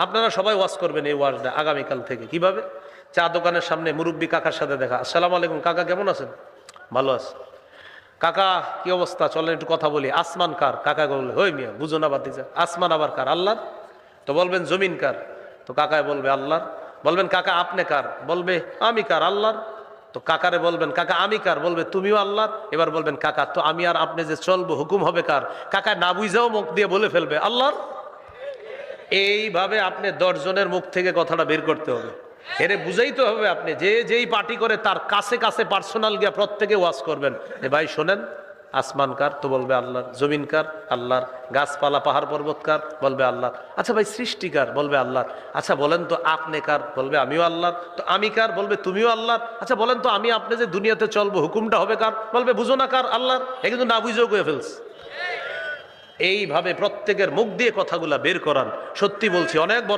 আপনারা সবাই ওয়াজ করবেন এই ওয়াজটা আগামীকাল থেকে। কিভাবে? চা দোকানের সামনে মুরব্বী কাকার সাথে দেখা, আসসালামু আলাইকুম কাকা, কেমন আছেন? ভালো আছে। কাকা কি অবস্থা, চলেন একটু কথা বলি। আসমান কার? কাকা বলবে হই মিয়া বুঝো না বাতিজা, আসমান আবার কার? আল্লাহর। তো বলবেন জমিন কার? তো কাকায় বলবে আল্লাহর। বলবেন কাকা আপনি কার? বলবে আমি কার? আল্লাহর। তো কাকারে বলবেন কাকা আমি কার? বলবে তুমিও আল্লাহর। এবার বলবেন কাকা তো আমি আর আপনি যে চলবো হুকুম হবে কার? কাকা না বুঝাও মুখ দিয়ে বলে ফেলবে আল্লাহর। এইভাবে আপনি 10 জনের মুখ থেকে কথাটা বের করতে হবে, এরে বুঝাইতে হবে। আপনি যে যেই পার্টি করে তার কাছে কাছে পার্সোনাল গিয়া প্রত্যেকে ওয়াজ করবেন, এ ভাই শোনেন, আসমান কার? তো বলবে আল্লাহর। জমিন কার? আল্লাহর। গাছপালা পাহাড় পর্বত কার? বলবে আল্লাহর। আচ্ছা ভাই সৃষ্টিকার? বলবে আল্লাহর। আচ্ছা বলেন তো আপনি কার? বলবে আমিও আল্লাহর। তো আমি কার? বলবে তুমিও আল্লাহর। আচ্ছা বলেন তো আমি আপনি যে দুনিয়াতে চলবো হুকুমটা হবে কার? বলবে বুঝো না কার? আল্লাহর। এ কিন্তু না বুঝেও কয়ে ফেলছে। এইভাবে প্রত্যেকের মুখ দিয়ে কথাগুলা বের করান। সত্যি বলছি অনেক বড়